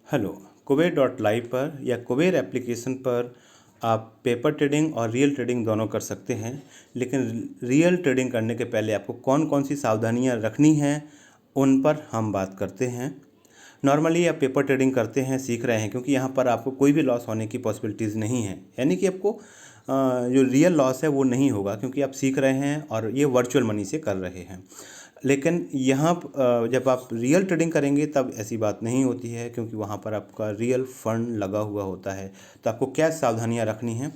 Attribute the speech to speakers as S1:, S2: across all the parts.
S1: Hello. Kuber dot live पर या Kuber application पर आप पेपर ट्रेडिंग और रियल ट्रेडिंग दोनों कर सकते हैं। लेकिन रियल ट्रेडिंग करने के पहले आपको कौन कौन सी सावधानियां रखनी हैं उन पर हम बात करते हैं। नॉर्मली आप पेपर ट्रेडिंग करते हैं, सीख रहे हैं, क्योंकि यहाँ पर आपको कोई भी लॉस होने की पॉसिबिलिटीज़ नहीं है। यानी कि आपको जो रियल लॉस है वो नहीं होगा, क्योंकि आप सीख रहे हैं और ये वर्चुअल मनी से कर रहे हैं। लेकिन यहाँ जब आप रियल ट्रेडिंग करेंगे तब ऐसी बात नहीं होती है, क्योंकि वहाँ पर आपका रियल फंड लगा हुआ होता है। तो आपको क्या सावधानियाँ रखनी हैं?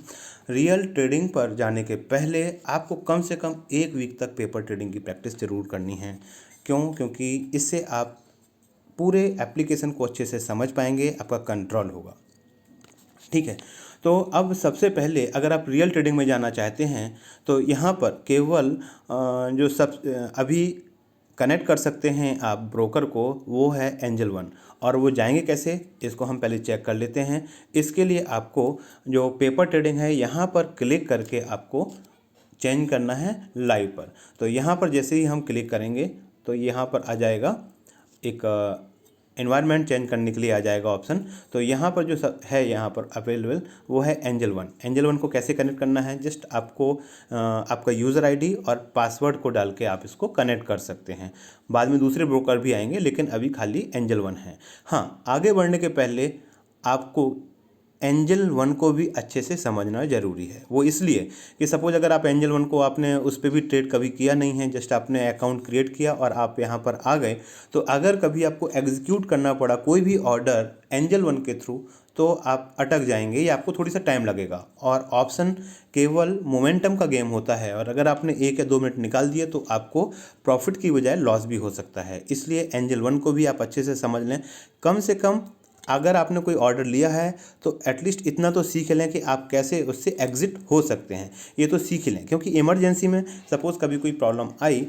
S1: रियल ट्रेडिंग पर जाने के पहले आपको कम से कम 1 वीक तक पेपर ट्रेडिंग की प्रैक्टिस ज़रूर करनी है। क्यों? क्योंकि इससे आप पूरे एप्लीकेशन को अच्छे से समझ पाएंगे, आपका कंट्रोल होगा। ठीक है। तो अब सबसे पहले अगर आप रियल ट्रेडिंग में जाना चाहते हैं तो यहाँ पर केवल जो सब अभी कनेक्ट कर सकते हैं आप ब्रोकर को, वो है एंजल वन। और वो जाएंगे कैसे, इसको हम पहले चेक कर लेते हैं। इसके लिए आपको जो पेपर ट्रेडिंग है यहाँ पर क्लिक करके आपको चेंज करना है लाइव पर। तो यहाँ पर जैसे ही हम क्लिक करेंगे तो यहाँ पर आ जाएगा एक एनवायरनमेंट चेंज करने के लिए आ जाएगा ऑप्शन। तो यहाँ पर जो है यहाँ पर अवेलेबल वो है एंजल वन। एंजल वन को कैसे कनेक्ट करना है, जस्ट आपको आपका यूज़र आईडी और पासवर्ड को डाल के आप इसको कनेक्ट कर सकते हैं। बाद में दूसरे ब्रोकर भी आएंगे, लेकिन अभी खाली एंजल वन है। हाँ, आगे बढ़ने के पहले आपको एंजल वन को भी अच्छे से समझना ज़रूरी है। वो इसलिए कि सपोज अगर आप एंजल वन को आपने उस पर भी ट्रेड कभी किया नहीं है, जस्ट आपने अकाउंट क्रिएट किया और आप यहाँ पर आ गए, तो अगर कभी आपको एग्जीक्यूट करना पड़ा कोई भी ऑर्डर एंजल वन के थ्रू, तो आप अटक जाएंगे या आपको थोड़ी सा टाइम लगेगा। और ऑप्शन केवल मोमेंटम का गेम होता है, और अगर आपने 1 या 2 मिनट निकाल दिए तो आपको प्रॉफिट की बजाय लॉस भी हो सकता है। इसलिए एंजल वन को भी आप अच्छे से समझ लें। कम से कम अगर आपने कोई ऑर्डर लिया है तो एटलीस्ट इतना तो सीख लें कि आप कैसे उससे एग्ज़िट हो सकते हैं। ये तो सीख लें, क्योंकि इमरजेंसी में सपोज़ कभी कोई प्रॉब्लम आई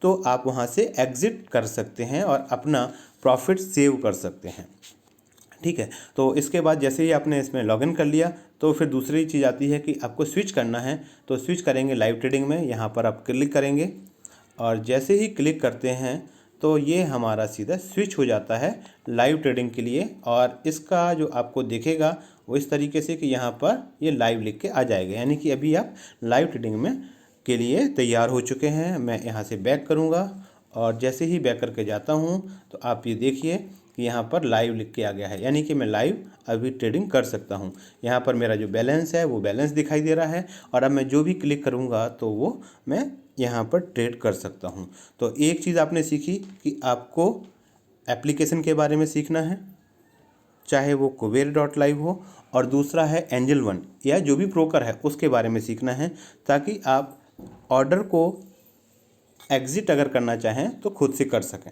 S1: तो आप वहाँ से एग्ज़िट कर सकते हैं और अपना प्रॉफिट सेव कर सकते हैं। ठीक है। तो इसके बाद जैसे ही आपने इसमें लॉगिन कर लिया तो फिर दूसरी चीज़ आती है कि आपको स्विच करना है। तो स्विच करेंगे लाइव ट्रेडिंग में, यहाँ पर आप क्लिक करेंगे और जैसे ही क्लिक करते हैं तो ये हमारा सीधा स्विच हो जाता है लाइव ट्रेडिंग के लिए। और इसका जो आपको दिखेगा वो इस तरीके से कि यहाँ पर ये लाइव लिख के आ जाएगा, यानी कि अभी आप लाइव ट्रेडिंग में के लिए तैयार हो चुके हैं। मैं यहाँ से बैक करूँगा और जैसे ही बैक करके जाता हूँ तो आप ये देखिए कि यहाँ पर लाइव लिख के आ गया है, यानी कि मैं लाइव अभी ट्रेडिंग कर सकता हूँ। यहाँ पर मेरा जो बैलेंस है वो बैलेंस दिखाई दे रहा है, और अब मैं जो भी क्लिक करूँगा तो वो मैं यहाँ पर ट्रेड कर सकता हूँ। तो एक चीज़ आपने सीखी कि आपको एप्लीकेशन के बारे में सीखना है, चाहे वो कुबेर डॉट लाइव हो, और दूसरा है एंजल वन या जो भी ब्रोकर है उसके बारे में सीखना है, ताकि आप ऑर्डर को एग्ज़िट अगर करना चाहें तो खुद से कर सकें।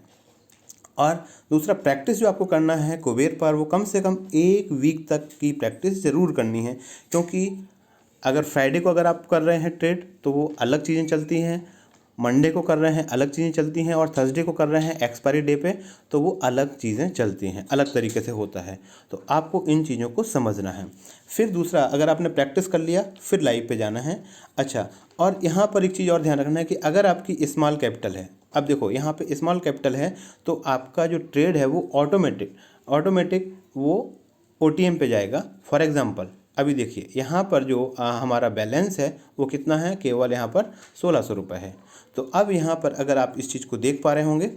S1: और दूसरा प्रैक्टिस जो आपको करना है कुबेर पर, वो कम से कम 1 वीक तक की प्रैक्टिस ज़रूर करनी है। क्योंकि अगर फ्राइडे को अगर आप कर रहे हैं ट्रेड तो वो अलग चीज़ें चलती हैं, मंडे को कर रहे हैं अलग चीज़ें चलती हैं, और थर्सडे को कर रहे हैं एक्सपायरी डे पे तो वो अलग चीज़ें चलती हैं, अलग तरीके से होता है। तो आपको इन चीज़ों को समझना है। फिर दूसरा, अगर आपने प्रैक्टिस कर लिया फिर लाइव पे जाना है। अच्छा, और यहाँ पर एक चीज़ और ध्यान रखना है कि अगर आपकी स्मॉल कैपिटल है, अब देखो यहाँ पे स्मॉल कैपिटल है तो आपका जो ट्रेड है वो ऑटोमेटिक वो OTM पे जाएगा। फॉर एग्ज़ाम्पल अभी देखिए यहाँ पर जो हमारा बैलेंस है वो कितना है, केवल यहाँ पर 1600 रुपये है। तो अब यहाँ पर अगर आप इस चीज़ को देख पा रहे होंगे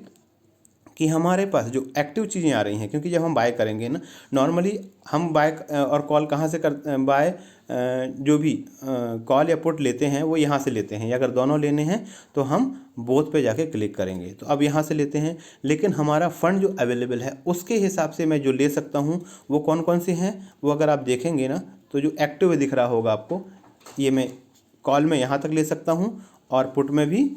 S1: कि हमारे पास जो एक्टिव चीज़ें आ रही हैं, क्योंकि जब हम बाय करेंगे ना, नॉर्मली हम बाय और कॉल कहाँ से कर बाय जो भी कॉल या पुट लेते हैं वो यहाँ से लेते हैं, या अगर दोनों लेने हैं तो हम बोथ पे जाके क्लिक करेंगे। तो अब यहाँ से लेते हैं, लेकिन हमारा फ़ंड जो अवेलेबल है उसके हिसाब से मैं जो ले सकता हूँ वो कौन कौन से हैं, वो अगर आप देखेंगे ना तो जो एक्टिव दिख रहा होगा आपको, ये मैं कॉल में यहाँ तक ले सकता हूँ और पुट में भी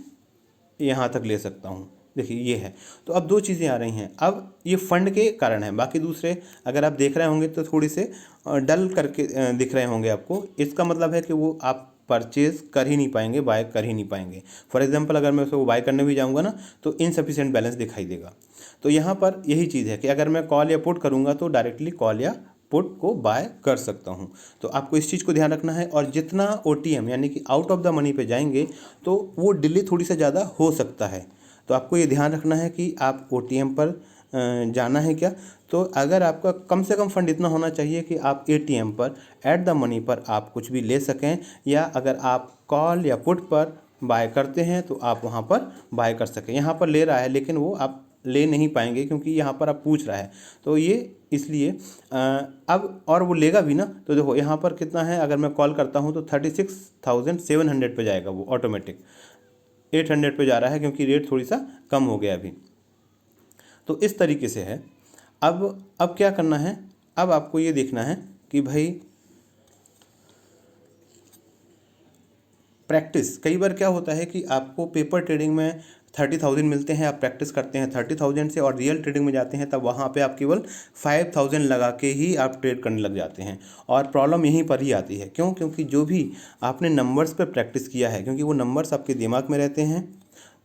S1: यहाँ तक ले सकता हूँ। देखिए ये है। तो अब 2 चीज़ें आ रही हैं, अब ये फंड के कारण है। बाकी दूसरे अगर आप देख रहे होंगे तो थोड़ी से डल करके दिख रहे होंगे आपको। इसका मतलब है कि वो आप परचेज़ कर ही नहीं पाएंगे, बाय कर ही नहीं पाएंगे। फॉर एग्जांपल अगर मैं उसको बाय करने भी जाऊंगा ना तो इनसफिशिएंट बैलेंस दिखाई देगा। तो यहाँ पर यही चीज़ है कि अगर मैं कॉल या पुट करूँगा तो डायरेक्टली कॉल या पुट को बाय कर सकता हूँ। तो आपको इस चीज़ को ध्यान रखना है। और जितना OTM यानी कि आउट ऑफ द मनी पे जाएंगे तो वो डिले थोड़ी सा ज़्यादा हो सकता है। तो आपको ये ध्यान रखना है कि आप OTM पर जाना है क्या, तो अगर आपका कम से कम फंड इतना होना चाहिए कि आप एटीएम पर एट द मनी पर आप कुछ भी ले सकें, या अगर आप कॉल या पुट पर बाय करते हैं तो आप वहाँ पर बाय कर सकें। यहाँ पर ले रहा है लेकिन वो आप ले नहीं पाएंगे क्योंकि यहाँ पर आप पूछ रहा है, तो ये इसलिए अब और वो लेगा भी ना, तो देखो यहाँ पर कितना है, अगर मैं कॉल करता हूँ तो 36,700 पे जाएगा वो ऑटोमेटिक, 800 पे जा रहा है क्योंकि रेट थोड़ी सा कम हो गया अभी। तो इस तरीके से है। अब क्या करना है, अब आपको ये देखना है कि भाई प्रैक्टिस, कई बार क्या होता है कि आपको पेपर ट्रेडिंग में 30,000 मिलते हैं, आप प्रैक्टिस करते हैं 30,000 से, और रियल ट्रेडिंग में जाते हैं तब वहाँ पे आप केवल 5,000 लगा के ही आप ट्रेड करने लग जाते हैं। और प्रॉब्लम यहीं पर ही आती है, क्यों? क्योंकि जो भी आपने नंबर्स पर प्रैक्टिस किया है, क्योंकि वो नंबर्स आपके दिमाग में रहते हैं,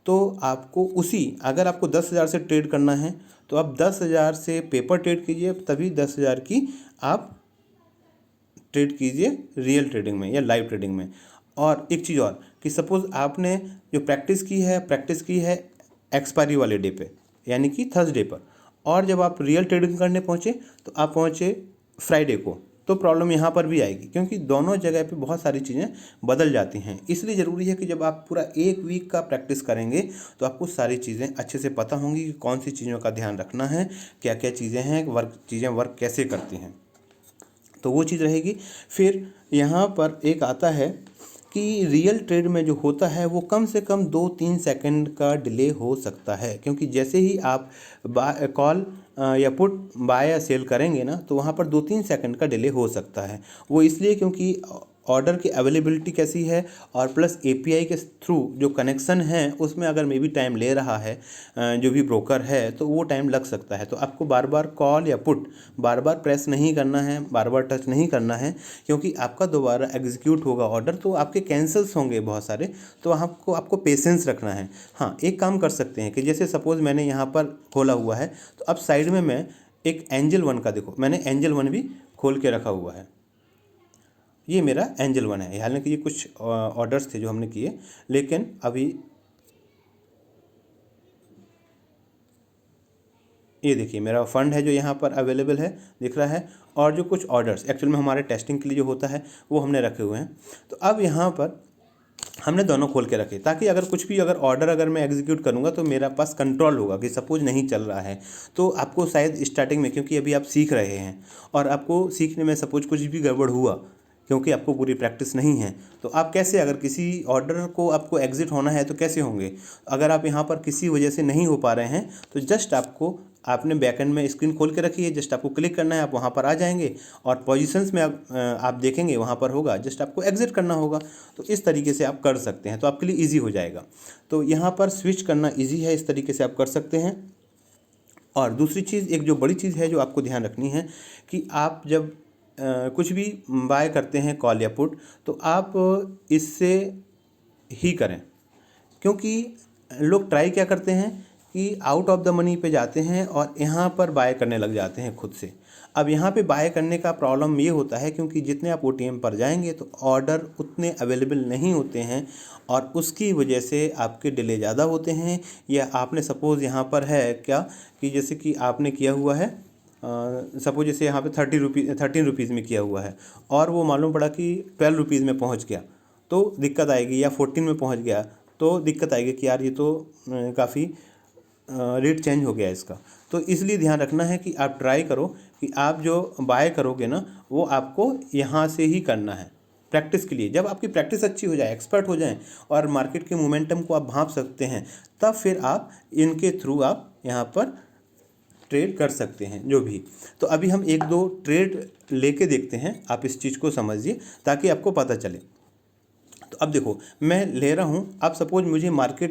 S1: तो आपको उसी, अगर आपको 10,000 से ट्रेड करना है तो आप 10,000 से पेपर ट्रेड कीजिए, तभी 10,000 की आप ट्रेड कीजिए रियल ट्रेडिंग में या लाइव ट्रेडिंग में। और एक चीज़ और कि सपोज़ आपने जो प्रैक्टिस की है एक्सपायरी वाले डे पे, यानी कि थर्सडे पर, और जब आप रियल ट्रेडिंग करने पहुँचे तो आप पहुँचे फ्राइडे को, तो प्रॉब्लम यहाँ पर भी आएगी, क्योंकि दोनों जगह पे बहुत सारी चीज़ें बदल जाती हैं। इसलिए ज़रूरी है कि जब आप पूरा एक वीक का प्रैक्टिस करेंगे तो आपको सारी चीज़ें अच्छे से पता होंगी कि कौन सी चीज़ों का ध्यान रखना है, क्या क्या चीज़ें हैं, चीज़ें वर्क कैसे करती हैं, तो वो चीज़ रहेगी। फिर यहाँ पर एक आता है कि रियल ट्रेड में जो होता है वो कम से कम 2-3 सेकंड का डिले हो सकता है, क्योंकि जैसे ही आप कॉल या पुट बाय या सेल करेंगे ना, तो वहाँ पर 2-3 सेकंड का डिले हो सकता है। वो इसलिए क्योंकि ऑर्डर की अवेलेबिलिटी कैसी है, और प्लस एपीआई के थ्रू जो कनेक्शन है उसमें अगर मे बी टाइम ले रहा है जो भी ब्रोकर है, तो वो टाइम लग सकता है। तो आपको बार बार कॉल या पुट बार बार प्रेस नहीं करना है, बार बार टच नहीं करना है, क्योंकि आपका दोबारा एग्जीक्यूट होगा ऑर्डर तो आपके कैंसल्स होंगे बहुत सारे, तो आपको पेशेंस रखना है। हाँ, एक काम कर सकते हैं कि जैसे सपोज़ मैंने यहाँ पर खोला हुआ है, तो अब साइड में मैं एक एंजल वन का, देखो मैंने एंजल वन भी खोल के रखा हुआ है, ये मेरा एंजल वन है। हालांकि ये कुछ ऑर्डर्स थे जो हमने किए, लेकिन अभी ये देखिए मेरा फंड है जो यहाँ पर अवेलेबल है, दिख रहा है, और जो कुछ ऑर्डर्स एक्चुअल में हमारे टेस्टिंग के लिए जो होता है वो हमने रखे हुए हैं। तो अब यहाँ पर हमने दोनों खोल के रखे, ताकि अगर कुछ भी ऑर्डर अगर मैं एग्जीक्यूट करूँगा तो मेरा पास कंट्रोल होगा कि सपोज नहीं चल रहा है। तो आपको शायद स्टार्टिंग में, क्योंकि अभी आप सीख रहे हैं और आपको सीखने में सपोज कुछ भी गड़बड़ हुआ, क्योंकि आपको पूरी प्रैक्टिस नहीं है, तो आप कैसे, अगर किसी ऑर्डर को आपको एग्जिट होना है तो कैसे होंगे? अगर आप यहाँ पर किसी वजह से नहीं हो पा रहे हैं तो जस्ट आपने बैकएंड में स्क्रीन खोल के रखी है, जस्ट आपको क्लिक करना है, आप वहाँ पर आ जाएंगे और पोजीशंस में आप देखेंगे वहाँ पर होगा, जस्ट आपको एग्जिट करना होगा। तो इस तरीके से आप कर सकते हैं, तो आपके लिए ईजी हो जाएगा। तो यहाँ पर स्विच करना ईजी है, इस तरीके से आप कर सकते हैं। और दूसरी चीज़, एक जो बड़ी चीज़ है जो आपको ध्यान रखनी है कि आप जब कुछ भी बाय करते हैं कॉल या पुट, तो आप इससे ही करें, क्योंकि लोग ट्राई क्या करते हैं कि आउट ऑफ द मनी पे जाते हैं और यहाँ पर बाय करने लग जाते हैं खुद से। अब यहाँ पे बाय करने का प्रॉब्लम ये होता है क्योंकि जितने आप ओटीएम पर जाएंगे तो ऑर्डर उतने अवेलेबल नहीं होते हैं, और उसकी वजह से आपके डिले ज़्यादा होते हैं। या आपने सपोज़ यहाँ पर है क्या कि जैसे कि आपने किया हुआ है, सपोज जैसे यहाँ पे 13 रुपीज़ में किया हुआ है, और वो मालूम पड़ा कि 12 रुपीज़ में पहुँच गया, तो दिक्कत आएगी, या 14 में पहुँच गया तो दिक्कत आएगी कि यार ये तो काफ़ी रेट चेंज हो गया इसका। तो इसलिए ध्यान रखना है कि आप ट्राई करो कि आप जो बाय करोगे ना, वो आपको यहाँ से ही करना है प्रैक्टिस के लिए। जब आपकी प्रैक्टिस अच्छी हो जाए, एक्सपर्ट हो जाएं और मार्केट के मोमेंटम को आप भांप सकते हैं, तब फिर आप इनके थ्रू आप यहाँ पर ट्रेड कर सकते हैं जो भी। तो अभी हम 1-2 ट्रेड लेके देखते हैं, आप इस चीज़ को समझिए ताकि आपको पता चले। तो अब देखो मैं ले रहा हूँ, अब सपोज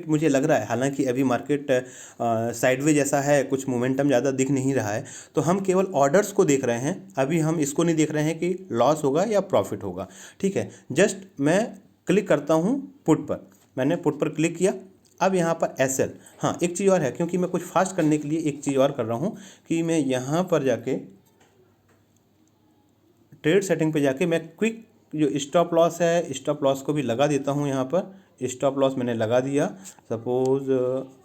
S1: मुझे लग रहा है, हालांकि अभी मार्केट साइडवेज जैसा है, कुछ मोमेंटम ज़्यादा दिख नहीं रहा है, तो हम केवल ऑर्डर्स को देख रहे हैं। अभी हम इसको नहीं देख रहे हैं कि लॉस होगा या प्रॉफिट होगा, ठीक है। जस्ट मैं क्लिक करता हूँ पुट पर, मैंने पुट पर क्लिक किया। अब यहाँ पर एसएल, हाँ एक चीज़ और है, क्योंकि मैं कुछ फास्ट करने के लिए एक चीज़ और कर रहा हूँ कि मैं यहाँ पर जाके ट्रेड सेटिंग पे जाके मैं क्विक जो स्टॉप लॉस है, स्टॉप लॉस को भी लगा देता हूँ। यहाँ पर स्टॉप लॉस मैंने लगा दिया, सपोज़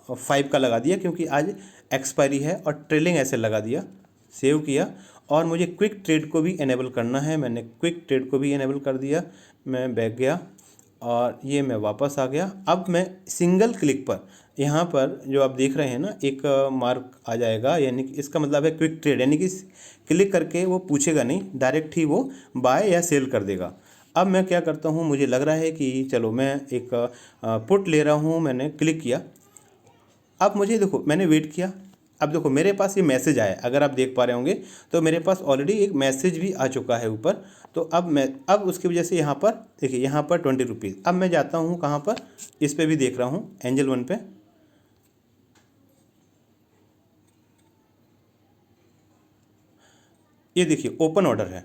S1: 5 का लगा दिया क्योंकि आज एक्सपायरी है, और ट्रेलिंग ऐसे लगा दिया, सेव किया। और मुझे क्विक ट्रेड को भी इनेबल करना है, मैंने क्विक ट्रेड को भी इनेबल कर दिया। मैं बैक गया और ये मैं वापस आ गया। अब मैं सिंगल क्लिक पर यहाँ पर जो आप देख रहे हैं ना, एक मार्क आ जाएगा, यानी कि इसका मतलब है क्विक ट्रेड, यानी कि क्लिक करके वो पूछेगा नहीं, डायरेक्ट ही वो बाय या सेल कर देगा। अब मैं क्या करता हूँ, मुझे लग रहा है कि चलो मैं एक पुट ले रहा हूँ, मैंने क्लिक किया। अब मुझे देखो, मैंने वेट किया, अब देखो मेरे पास ये मैसेज आया, अगर आप देख पा रहे होंगे तो मेरे पास ऑलरेडी एक मैसेज भी आ चुका है ऊपर। तो अब उसकी वजह से यहाँ पर देखिए, यहाँ पर 20 रुपीज़। अब मैं जाता हूँ कहाँ पर, इस पर भी देख रहा हूँ, एंजल वन पे। ये देखिए ओपन ऑर्डर है।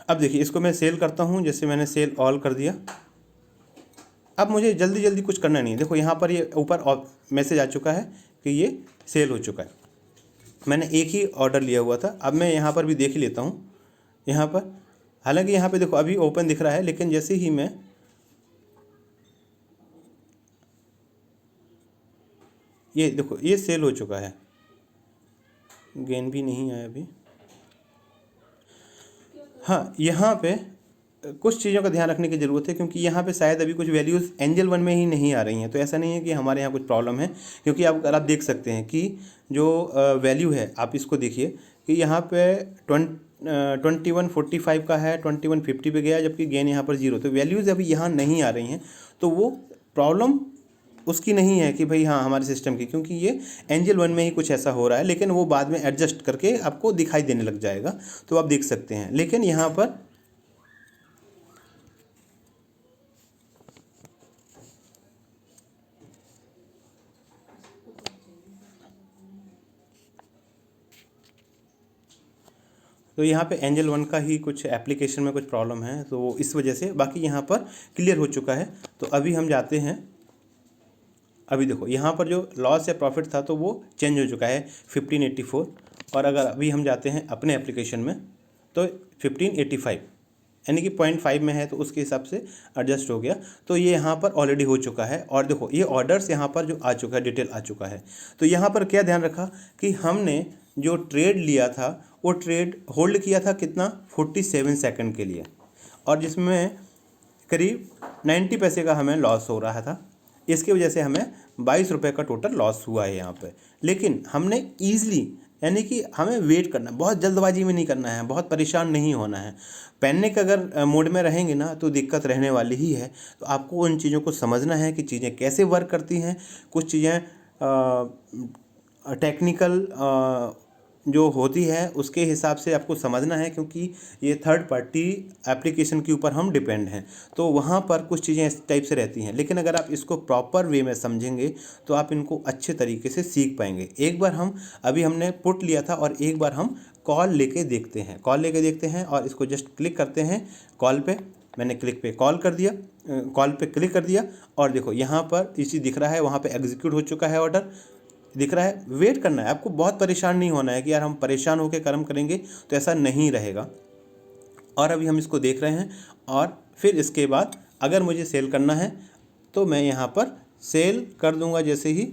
S1: अब देखिए इसको मैं सेल करता हूँ, जैसे मैंने सेल ऑल कर दिया। अब मुझे जल्दी जल्दी कुछ करना नहीं है, देखो यहाँ पर ये ऊपर मैसेज आ चुका है कि ये सेल हो चुका है। मैंने एक ही ऑर्डर लिया हुआ था। अब मैं यहाँ पर भी देख ही लेता हूँ, यहाँ पर हालांकि यहाँ पे देखो अभी ओपन दिख रहा है, लेकिन जैसे ही मैं ये देखो ये सेल हो चुका है, गेन भी नहीं आया अभी। हाँ, यहाँ पे कुछ चीज़ों का ध्यान रखने की ज़रूरत है, क्योंकि यहाँ पे शायद अभी कुछ वैल्यूज़ एंजल वन में ही नहीं आ रही हैं। तो ऐसा नहीं है कि हमारे यहाँ कुछ प्रॉब्लम है, क्योंकि आप अगर आप देख सकते हैं कि जो वैल्यू है, आप इसको देखिए कि यहाँ पे 2145 का है, 2150 पे गया, जबकि गेन यहाँ पर 0। तो वैल्यूज़ अभी यहाँ नहीं आ रही हैं। तो वो प्रॉब्लम उसकी नहीं है कि भाई हाँ हमारे सिस्टम की, क्योंकि ये एंजल वन में ही कुछ ऐसा हो रहा है, लेकिन वो बाद में एडजस्ट करके आपको दिखाई देने लग जाएगा। तो आप देख सकते हैं, लेकिन यहाँ पर तो यहाँ पे एंजल वन का ही कुछ एप्लीकेशन में कुछ प्रॉब्लम है, तो इस वजह से। बाकी यहाँ पर क्लियर हो चुका है। तो अभी हम जाते हैं, अभी देखो यहाँ पर जो लॉस या प्रॉफिट था तो वो चेंज हो चुका है 1584। और अगर अभी हम जाते हैं अपने एप्लीकेशन में तो 1585, यानी कि 0.5 में है, तो उसके हिसाब से एडजस्ट हो गया। तो ये यहाँ पर ऑलरेडी हो चुका है। और देखो ये ऑर्डर्स यहाँ पर जो आ चुका है, डिटेल आ चुका है। तो यहाँ पर क्या ध्यान रखा कि हमने जो ट्रेड लिया था वो ट्रेड होल्ड किया था कितना, 47 सेकंड के लिए, और जिसमें करीब 90 पैसे का हमें लॉस हो रहा था। इसकी वजह से हमें 22 रुपये का टोटल लॉस हुआ है यहाँ पे। लेकिन हमने ईज़िली, यानी कि हमें वेट करना, बहुत जल्दबाजी में नहीं करना है, बहुत परेशान नहीं होना है। पैनिक अगर मोड में रहेंगे ना तो दिक्कत रहने वाली ही है। तो आपको उन चीज़ों को समझना है कि चीज़ें कैसे वर्क करती हैं। कुछ चीज़ें टेक्निकल जो होती है उसके हिसाब से आपको समझना है, क्योंकि ये थर्ड पार्टी एप्लीकेशन के ऊपर हम डिपेंड हैं। तो वहाँ पर कुछ चीज़ें इस टाइप से रहती हैं, लेकिन अगर आप इसको प्रॉपर वे में समझेंगे तो आप इनको अच्छे तरीके से सीख पाएंगे। एक बार हमने पुट लिया था, और एक बार हम कॉल लेके देखते हैं, और इसको जस्ट क्लिक करते हैं कॉल पे। मैंने क्लिक पे कॉल कर दिया, कॉल पे क्लिक कर दिया, और देखो यहाँ पर इसी दिख रहा है, वहाँ पे एग्जीक्यूट हो चुका है, ऑर्डर दिख रहा है। वेट करना है आपको, बहुत परेशान नहीं होना है कि यार हम परेशान होकर कर्म करेंगे, तो ऐसा नहीं रहेगा। और अभी हम इसको देख रहे हैं, और फिर इसके बाद अगर मुझे सेल करना है तो मैं यहाँ पर सेल कर दूंगा जैसे ही,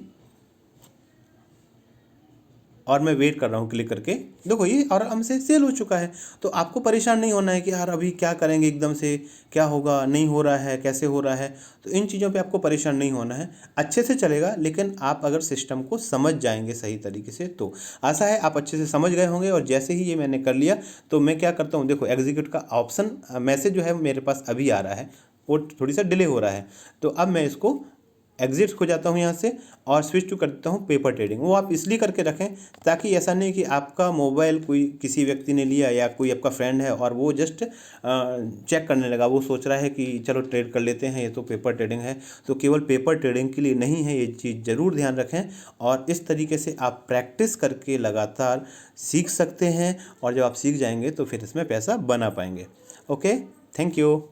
S1: और मैं वेट कर रहा हूँ क्लिक करके। देखो ये आराम से सेल हो चुका है। तो आपको परेशान नहीं होना है कि यार अभी क्या करेंगे, एकदम से क्या होगा, नहीं हो रहा है, कैसे हो रहा है। तो इन चीज़ों पे आपको परेशान नहीं होना है, अच्छे से चलेगा। लेकिन आप अगर सिस्टम को समझ जाएंगे सही तरीके से, तो आशा है आप अच्छे से समझ गए होंगे। और जैसे ही ये मैंने कर लिया तो मैं क्या करता हूँ, देखो एग्जीक्यूट का ऑप्शन मैसेज जो है मेरे पास अभी आ रहा है, वो थोड़ी सा डिले हो रहा है। तो अब मैं इसको एग्जिट हो जाता हूँ यहाँ से, और स्विच टू कर देता हूँ पेपर ट्रेडिंग। वो आप इसलिए करके रखें ताकि ऐसा नहीं कि आपका मोबाइल कोई किसी व्यक्ति ने लिया, या कोई आपका फ्रेंड है और वो जस्ट चेक करने लगा, वो सोच रहा है कि चलो ट्रेड कर लेते हैं, ये तो पेपर ट्रेडिंग है। तो केवल पेपर ट्रेडिंग के लिए नहीं है, ये चीज़ ज़रूर ध्यान रखें। और इस तरीके से आप प्रैक्टिस करके लगातार सीख सकते हैं, और जब आप सीख जाएंगे तो फिर इसमें पैसा बना पाएंगे। Okay, thank you.